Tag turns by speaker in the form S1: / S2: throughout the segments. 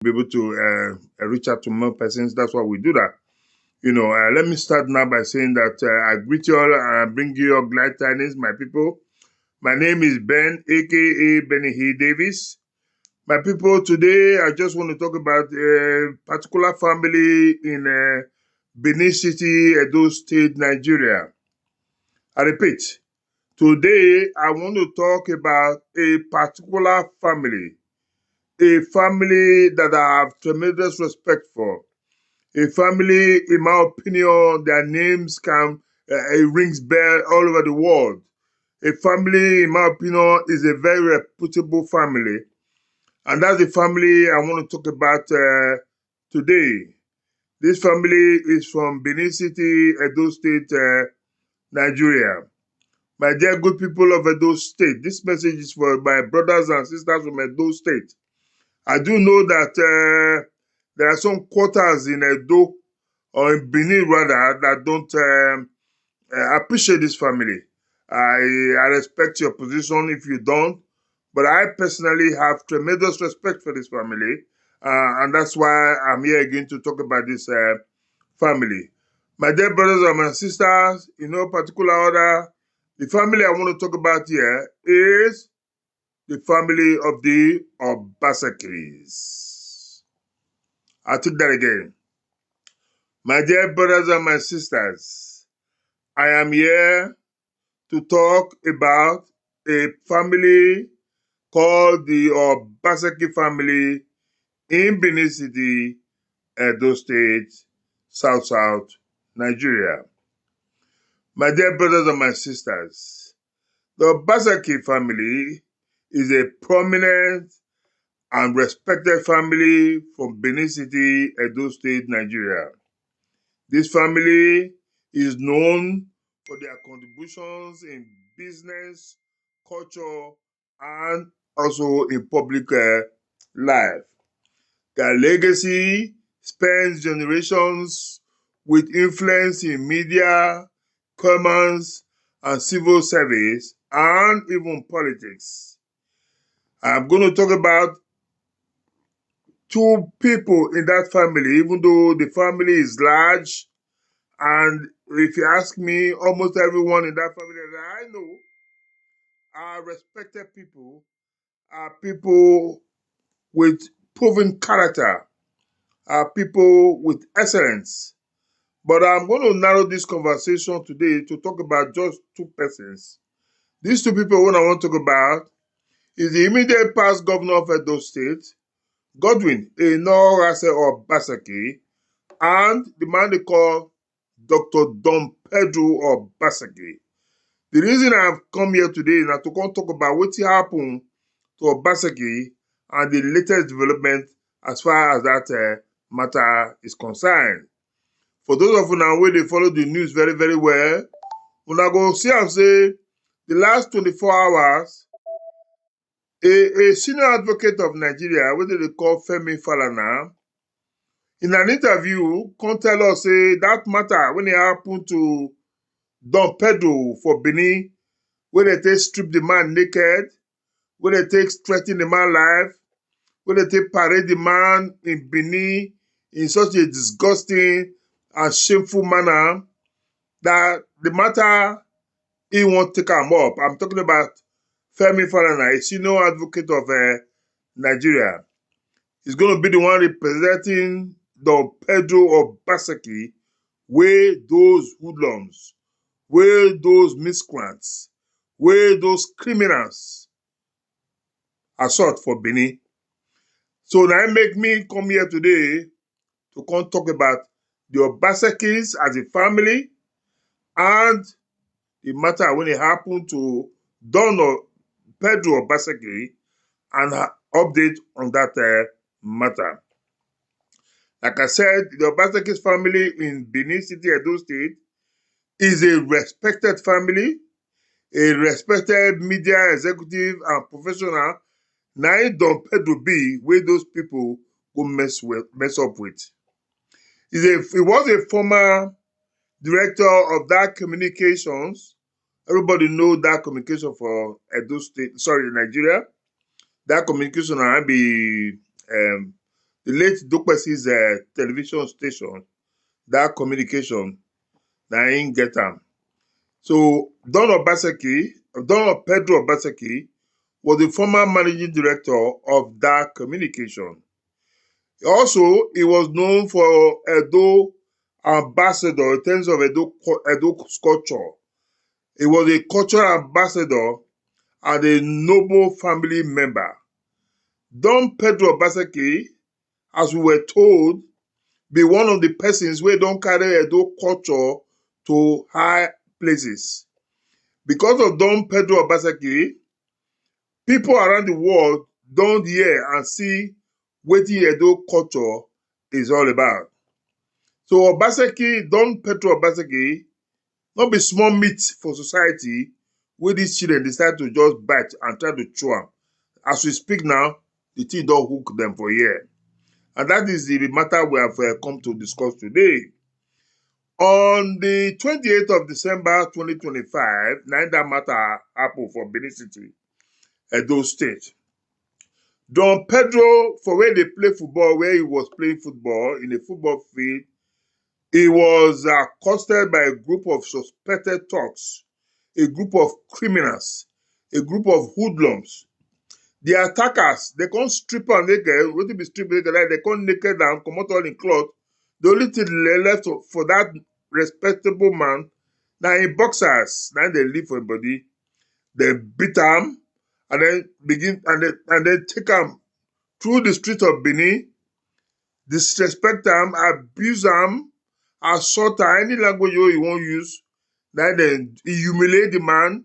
S1: be able to reach out to more persons. That's why we do that. Let me start now by saying that I greet you all and I bring you your glad tidings, my people. My name is Ben, aka Benny He Davis. My people, today I just want to talk about a particular family in Benin City, Edo State, Nigeria. I repeat, today I want to talk about a particular family, a family that I have tremendous respect for. A family, in my opinion, their names it rings bell all over the world. A family, in my opinion, is a very reputable family. And that's the family I want to talk about today. This family is from Benin City, Edo State, Nigeria. My dear good people of Edo State, this message is for my brothers and sisters from Edo State. I do know that there are some quarters in Edo, or in Benin rather, that don't appreciate this family. I respect your position if you don't, but I personally have tremendous respect for this family, and that's why I'm here again to talk about this family. My dear brothers and my sisters, in no particular order, the family I want to talk about here is the family of the Obasekis. I'll take that again. My dear brothers and my sisters, I am here to talk about a family called the Obaseki family in Benin City, Edo State, South Nigeria. My dear brothers and my sisters, the Obaseki family is a prominent and respected family from Benin City, Edo State, Nigeria. This family is known for their contributions in business, culture, and also in public life. Their legacy spans generations with influence in media, commerce, and civil service, and even politics. I'm going to talk about two people in that family, even though the family is large. And if you ask me, almost everyone in that family that I know are respected people, are people with proven character, are people with excellence. But I'm going to narrow this conversation today to talk about just two persons. These two people, what I want to talk about is the immediate past governor of Edo State, Godwin Enorase Obaseki, and the man they call Dr. Don Pedro Obaseki. The reason I've come here today is to come talk about what happened to Obaseki and the latest development as far as that matter is concerned. For those of you now where they follow the news very, very well, when I go see and say the last 24 hours, a senior advocate of Nigeria, what they call Femi Falana, in an interview, come tell us say that matter when it happened to Don Pedro for Benin, when they take strip the man naked, when they take threaten the man life, when they take parade the man in Benin in such a disgusting and shameful manner that the matter he won't take him up. I'm talking about Femi Falana, a senior advocate of Nigeria. He's going to be the one representing Don Pedro Obaseki, where those hoodlums, where those miscreants, where those criminals are sought for Benin. So now it make me come here today to come talk about the Obasekis as a family and the matter when it happened to Don Pedro Obaseki and update on that matter. Like I said, the Obaseki's family in Benin City, Edo State, is a respected family, a respected media executive and professional. Now Don Pedro B, where those people go mess up with. He was a former director of that communications. Everybody know that communication for Edo State, sorry, Nigeria. That communication will be the late Dopesi's television station, that communication, na him get am. So Don Pedro Obaseki was the former managing director of that communication. Also, he was known for Edo ambassador in terms of Edo culture. He was a cultural ambassador and a noble family member. Don Pedro Obaseki, as we were told, be one of the persons wey don carry Edo culture to high places. Because of Don Pedro Obaseki, people around the world don hear and see wetin Edo culture is all about. So Don Pedro Obaseki, no be small meat for society wey these children decide to just bite and try to chew am. As we speak now, the thing don hook them for here. And that is the matter we have come to discuss today. On the 28th of December 2025, that matter happened for Benin City, Edo State. Don Pedro, for where they play football, where he was playing football in a football field, he was accosted by a group of suspected thugs, a group of criminals, a group of hoodlums. The attackers, they can't strip am naked, wetin be strip naked, like they can't naked am, comot all im cloth. The only thing left for that respectable man, na im boxers, na they leave for im body. They beat am, and then take am through the street of Benin, disrespect am, abuse am, assault am, any language wey you wan use, then humiliate the man,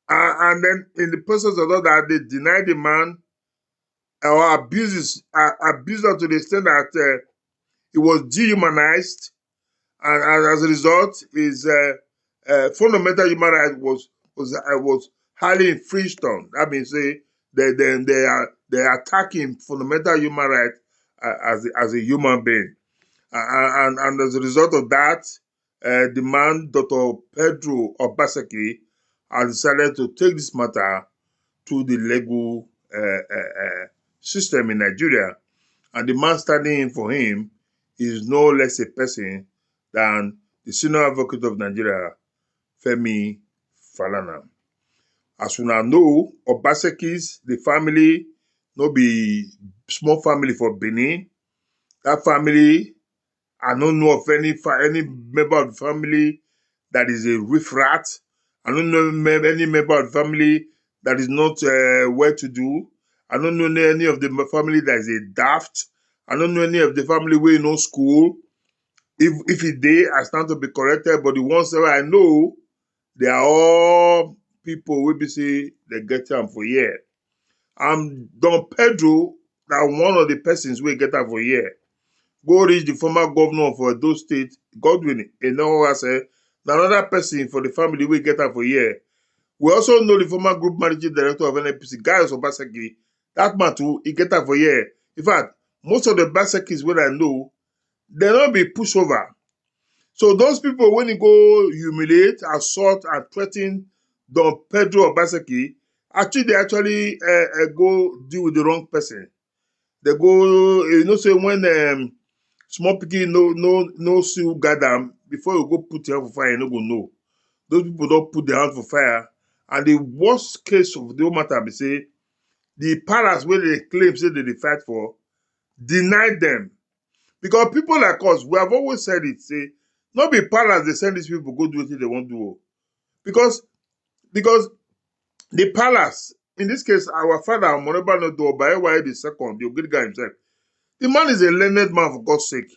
S1: and then in the process of all that, they deny the man or abuse am to the extent that he was dehumanized, and as a result, his fundamental human right was highly infringed on. That means they are attacking fundamental human right as a human being, and as a result of that, the man Dr. Pedro Obaseki has decided to take this matter to the legal system in Nigeria, and the man standing in for him is no less a person than the senior advocate of Nigeria, Femi Falana. As we now know, Obaseki's, the family, no be small family for Benin. That family, I don't know of any member of the family that is a riffraff. I don't know any member of the family that is not well-to-do. I don't know any of the family that is a daft. I don't know any of the family wey no school. If it dey, I stand to be corrected. But the ones that I know, they are all people wey be say they get am for here. Don Pedro, na one of the persons wey get am for here. Go reach the former governor of Edo State, Godwin Enowase, na another person for the family wey get am for here. We also know the former group managing director of NNPC, Gaius Obaseki. That man too, he get am for here. In fact, most of the Obasekis wey I know, they no be pushover. So those people, when you go humiliate, assault, and threaten Don Pedro Obaseki, actually they go deal with the wrong person. They go, say when small pikin no see guard am, before you go put your hand for fire, you no go know. Those people don't put their hand for fire. And the worst case of the whole matter be say, the palace where they claim say they fight for, deny them. Because people like us, we have always said it, say, not be palace they send these people go do what they want to do. Because the palace, in this case, our father, Moreba Nodo, Obaewaye the second, the good guy himself, the man is a learned man, for God's sake.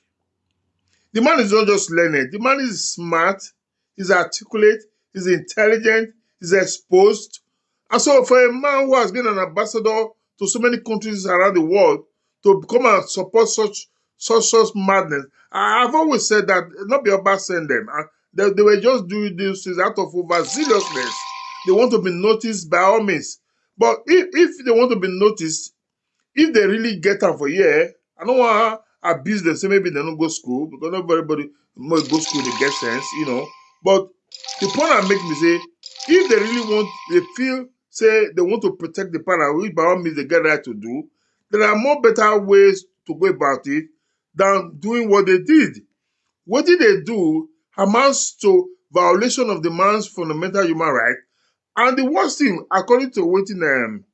S1: The man is not just learned. The man is smart, he's articulate, he's intelligent, he's exposed. And so for a man who has been an ambassador to so many countries around the world to come and support such madness, I've always said that not be about send them. They were just doing this out of overzealousness. They want to be noticed by all means. But if they want to be noticed, if they really get am for here, I don't want to abuse them, say maybe they don't go school, because not everybody must go school, they get sense, But the point I make me say, if they really want, they feel, say they want to protect the palace, which by all means they get right to do, there are more better ways to go about it than doing what they did. What did they do amounts to violation of the man's fundamental human right. And the worst thing, according to what um,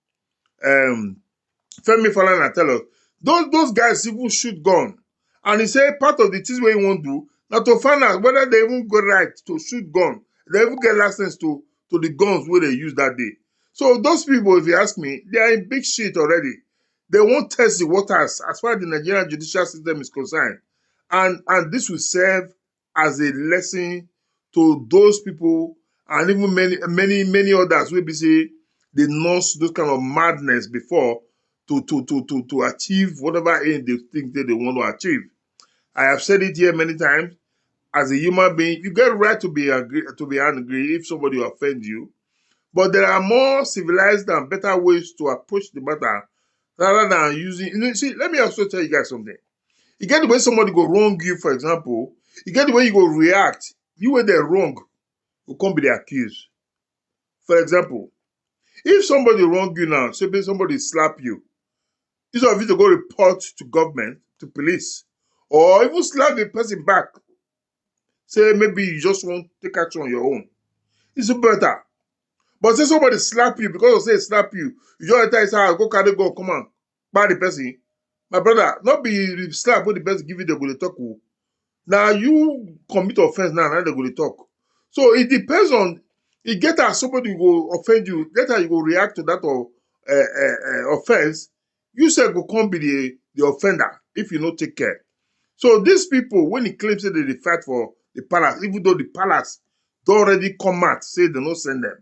S1: Femi Falana tell us, those guys even shoot gun. And he say part of the things wey he wan do na to find out whether they even get right to shoot gun. They even get license to the guns wey they use that day. So those people, if you ask me, they are in big shit already. They won't test the waters as far as the Nigerian judicial system is concerned. And this will serve as a lesson to those people and even many others wey be say they nurse those kind of madness before to achieve whatever aim they think that they want to achieve. I have said it here many times. As a human being, you get right to be angry if somebody offends you. But there are more civilized and better ways to approach the matter rather than using. See, let me also tell you guys something. You get the way somebody go wrong you, for example. You get the way you go react. You when they're wrong, will come be the accused. For example, if somebody wrong you now, say somebody slap you, instead of you to go report to government, to police, or even slap the person back, say maybe you just want to take action on your own, it's better. But say somebody slap you, because of say slap you, you just enter inside, go carry go, come on, buy the person. My brother, not be slap when the person give you the go talk. Now you commit offense now they go to talk. So it depends on, it get as somebody will offend you, get how you will react to that offense. You say go come be the offender if you not take care. So these people, when he claims that they fight for the palace, even though the palace don't already come out, say they don't send them.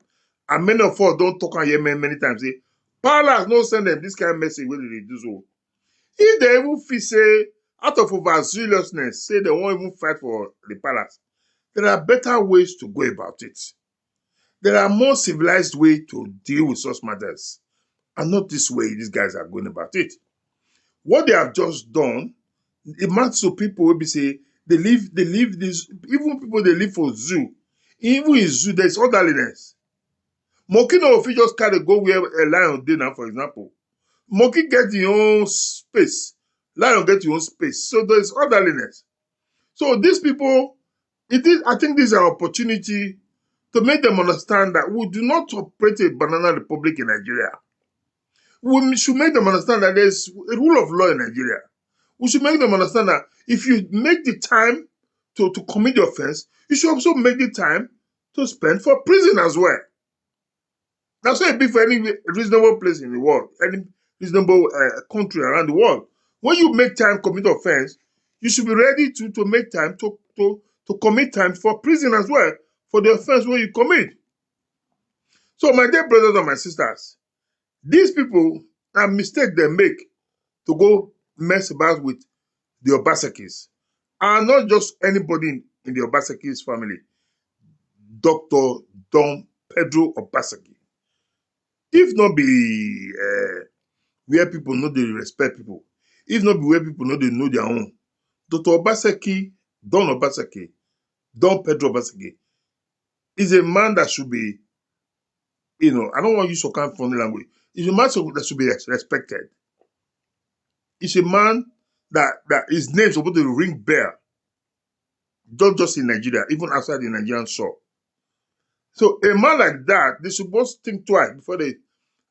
S1: And many of us don't talk on here many times, say, palace no send them this kind of message when they do so. If they even feel say, out of overzealousness, say they won't even fight for the palace, there are better ways to go about it. There are more civilized ways to deal with such matters. And not this way these guys are going about it. What they have just done, it matters to people will be say, they live this, even people they live for zoo. Even in zoo, there's orderliness. Monkey no if you just carry go where a lion did now, for example. Monkey get your own space. Lion get your own space. So there's orderliness. So these people, I think this is an opportunity to make them understand that we do not operate a banana republic in Nigeria. We should make them understand that there's a rule of law in Nigeria. We should make them understand that if you make the time to commit the offense, you should also make the time to spend for prison as well. That's why it be for any reasonable place in the world, any reasonable country around the world. When you make time commit offense, you should be ready to make time to commit time for prison as well for the offense when you commit. So my dear brothers and my sisters, these people are mistake they make to go mess about with the Obasekis. And not just anybody in the Obaseki's family. Dr. Don Pedro Obaseki. If not be where people know they respect people, if not be where people know they know their own, Dr. Obaseki, Don Pedro Obaseki, is a man that should be, I don't want to use some kind of funny language. He's a man that should be respected. He's a man that his name is supposed to ring bell, not just in Nigeria, even outside the Nigerian shore. So a man like that, they're supposed to think twice before they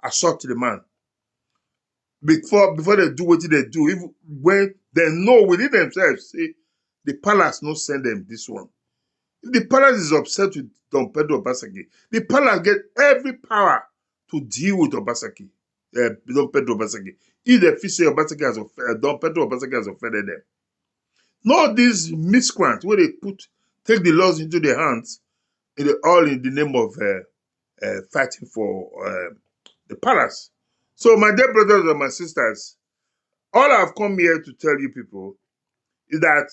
S1: assault the man. Before they do what they do, even when they know within themselves, say, the palace no send them this one. If the palace is upset with Don Pedro Obaseki, the palace get every power to deal with Obaseki, Don Pedro Obaseki. If they feel say Don Pedro Obaseki has offended them. Not these miscreants where they take the laws into their hands, all in the name of fighting for the palace. So my dear brothers and my sisters, all I've come here to tell you people is that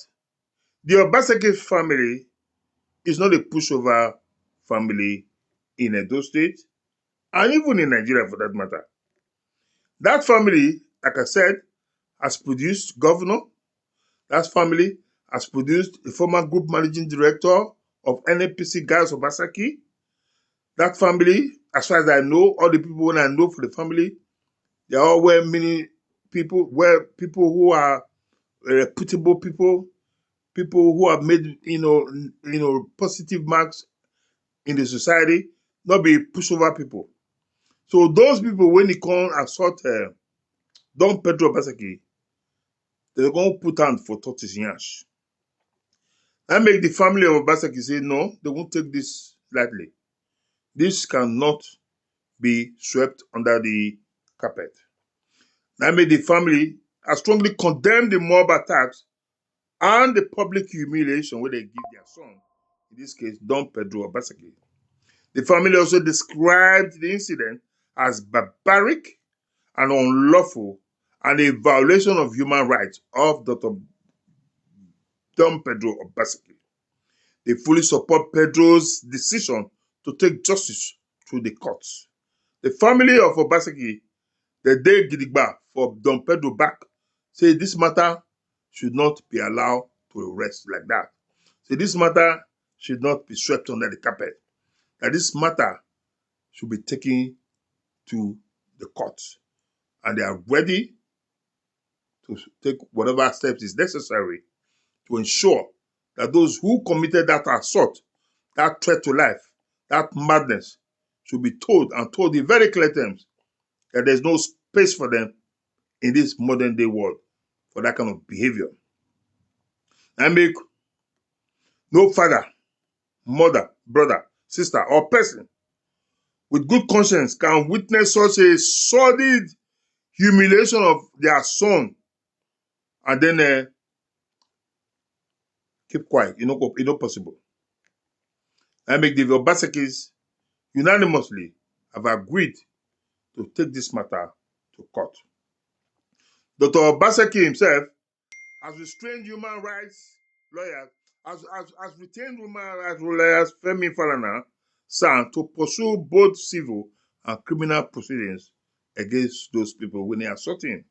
S1: the Obaseki family is not a pushover family in Edo State, and even in Nigeria for that matter. That family, like I said, has produced governor. That family has produced a former group managing director of NNPC Guys Obaseki. That family, as far as I know, all the people I know for the family, they are all well-meaning people, where people who are reputable people who have made positive marks in the society, not be pushover people. So those people, when they come assault Don Pedro Obaseki, they're going to put on for tortoise yash. That make the family of Obaseki say, no, they won't take this lightly. This cannot be swept under the carpet. That made the family strongly condemn the mob attacks and the public humiliation where they give their son, in this case, Don Pedro Obaseki. The family also described the incident as barbaric and unlawful and a violation of human rights of Dr. Don Pedro Obaseki. They fully support Pedro's decision to take justice through the courts. The family of Obaseki, the day Gidigba for Don Pedro back, say this matter should not be allowed to rest like that. Say this matter should not be swept under the carpet. That this matter should be taken to the courts. And they are ready to take whatever steps is necessary to ensure that those who committed that assault, that threat to life, that madness, should be told and told in very clear terms that there's no space for them in this modern day world for that kind of behavior. And make no father, mother, brother, sister, or person with good conscience can witness such a sordid humiliation of their son and then keep quiet. It's not possible. And make the Obasekis unanimously have agreed to take this matter to court. Dr. Obaseki himself has restrained human rights lawyers, has retained human rights lawyers Femi Falana San to pursue both civil and criminal proceedings against those people when they are assaulting.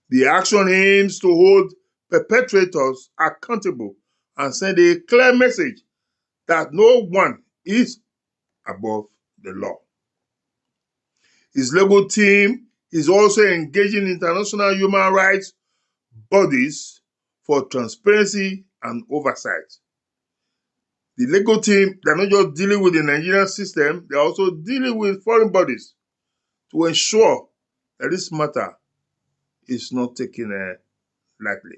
S1: The action aims to hold perpetrators accountable and send a clear message that no one is above the law. His legal team is also engaging international human rights bodies for transparency and oversight. The legal team, they're not just dealing with the Nigerian system, they're also dealing with foreign bodies to ensure that this matter is not taken lightly.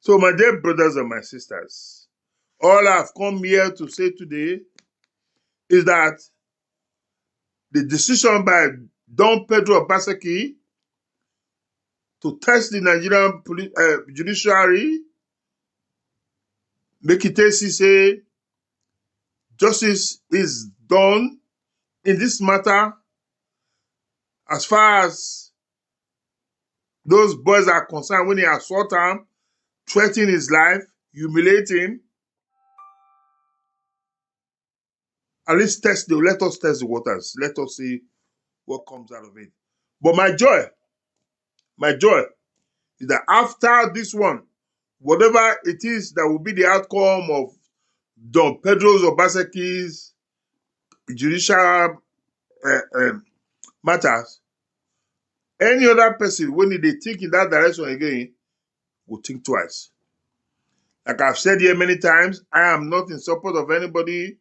S1: So, my dear brothers and my sisters, all I've come here to say today is that the decision by Don Pedro Obaseki to test the Nigerian judiciary, make it say justice is done in this matter as far as those boys are concerned when they assault him, threaten his life, humiliate him. At least let us test the waters. Let us see what comes out of it. But my joy is that after this one, whatever it is that will be the outcome of Don Pedro Obaseki's judicial matters, any other person, when they think in that direction again, will think twice. Like I've said here many times, I am not in support of anybody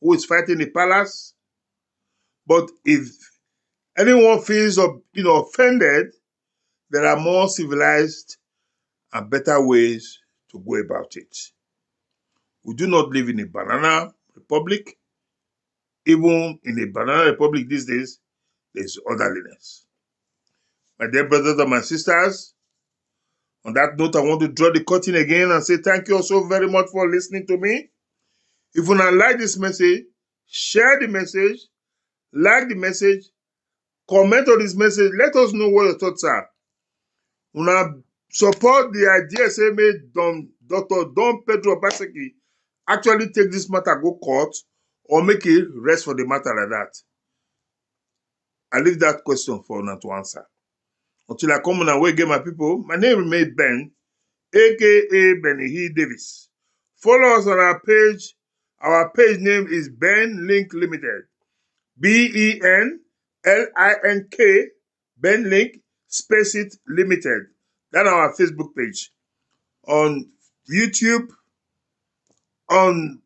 S1: who is fighting the palace. But if anyone feels offended, there are more civilized and better ways to go about it. We do not live in a banana republic. Even in a banana republic these days, there's orderliness. My dear brothers and my sisters, on that note, I want to draw the curtain again and say thank you all so very much for listening to me. If you like this message, share the message, like the message, comment on this message. Let us know what your thoughts are. Una support the idea say make Dr. Don Pedro Obaseki actually take this matter go court or make it rest for the matter like that. I leave that question for una to answer. Until I come on and get my people, my name remains Ben, aka Benny Davis. Follow us on our page. Our page name is Ben Link Limited. BENLINK, Ben Link Space It Limited. That's our Facebook page. On YouTube, on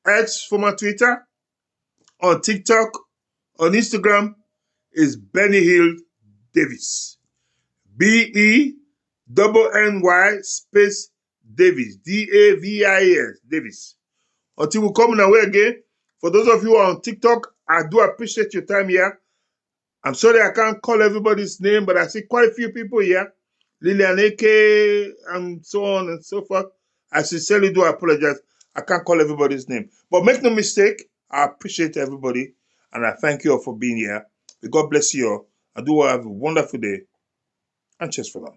S1: X, former Twitter, on TikTok, on Instagram is Benny Hill Davis. BENNY space Davis. DAVIS Davis. Until we come in our way again, for those of you who are on TikTok, I do appreciate your time here. I'm sorry I can't call everybody's name, but I see quite a few people here. Lillian AK and so on and so forth. I sincerely do apologize. I can't call everybody's name. But make no mistake, I appreciate everybody and I thank you all for being here. May God bless you all. I do have a wonderful day. And cheers for now.